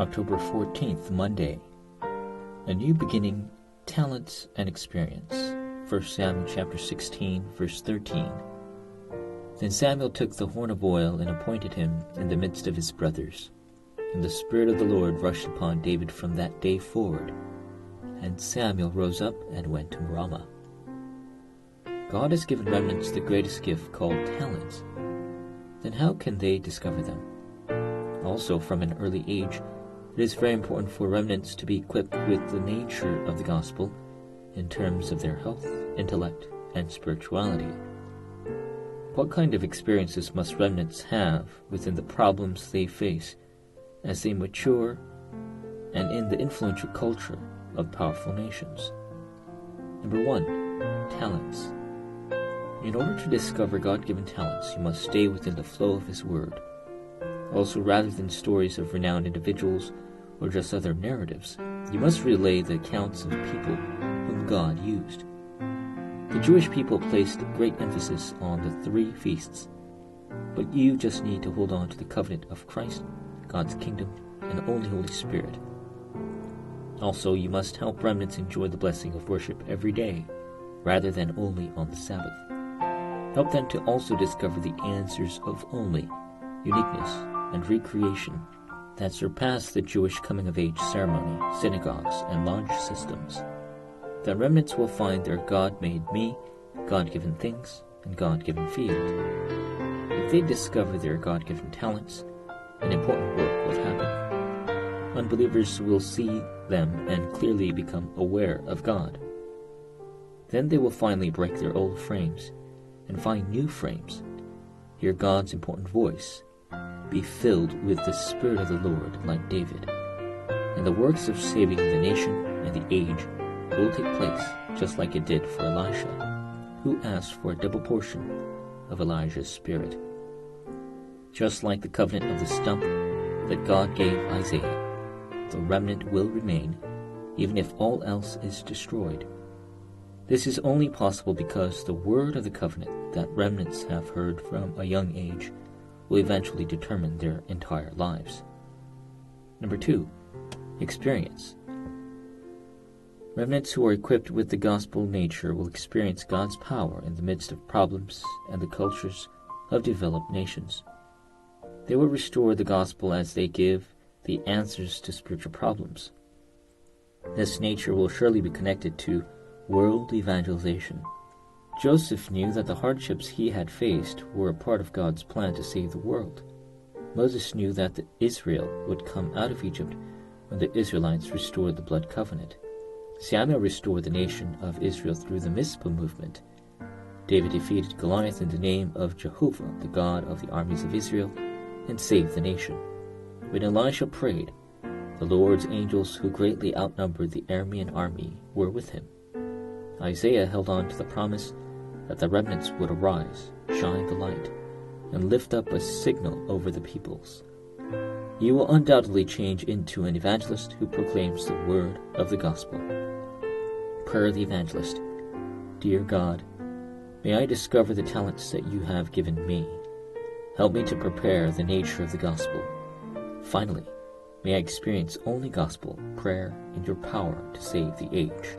October 14th, Monday. A new beginning, talents and experience. 1 Samuel chapter 16, verse 13. Then Samuel took the horn of oil and appointed him in the midst of his brothers. And the Spirit of the Lord rushed upon David from that day forward. And Samuel rose up and went to Ramah. God has given remnants the greatest gift called talents. Then how can they discover them? Also, from an early age, it is very important for remnants to be equipped with the nature of the gospel in terms of their health, intellect, and spirituality. What kind of experiences must remnants have within the problems they face as they mature and in the influential culture of powerful nations? Number 1, talents. In order to discover God-given talents, you must stay within the flow of His Word. Also, rather than stories of renowned individuals or just other narratives, you must relay the accounts of people whom God used. The Jewish people placed great emphasis on the 3 feasts, but you just need to hold on to the covenant of Christ, God's kingdom, and the only Holy Spirit. Also, you must help remnants enjoy the blessing of worship every day, rather than only on the Sabbath. Help them to also discover the answers of only, uniqueness, and recreation that surpass the Jewish coming-of-age ceremony, synagogues, and lodge systems. The remnants will find their God-made me, God-given things, and God-given field. If they discover their God-given talents, an important work will happen. Unbelievers will see them and clearly become aware of God. Then they will finally break their old frames and find new frames, hear God's important voice, be filled with the Spirit of the Lord like David, and the works of saving the nation and the age will take place just like it did for Elisha, who asked for a double portion of Elijah's spirit. Just like the covenant of the stump that God gave Isaiah, the remnant will remain, even if all else is destroyed. This is only possible because the word of the covenant that remnants have heard from a young age will eventually determine their entire lives. Number 2, experience. Remnants who are equipped with the gospel nature will experience God's power in the midst of problems and the cultures of developed nations. They will restore the gospel as they give the answers to spiritual problems. This nature will surely be connected to world evangelization. Joseph knew that the hardships he had faced were a part of God's plan to save the world. Moses knew that Israel would come out of Egypt when the Israelites restored the blood covenant. Samuel restored the nation of Israel through the Mizpah movement. David defeated Goliath in the name of Jehovah, the God of the armies of Israel, and saved the nation. When Elisha prayed, the Lord's angels, who greatly outnumbered the Aramean army, were with him. Isaiah held on to the promise that the remnants would arise, shine the light, and lift up a signal over the peoples. You will undoubtedly change into an evangelist who proclaims the word of the gospel. Prayer of the Evangelist. Dear God, may I discover the talents that you have given me. Help me to prepare the nature of the gospel. Finally, may I experience only gospel, prayer, and your power to save the age.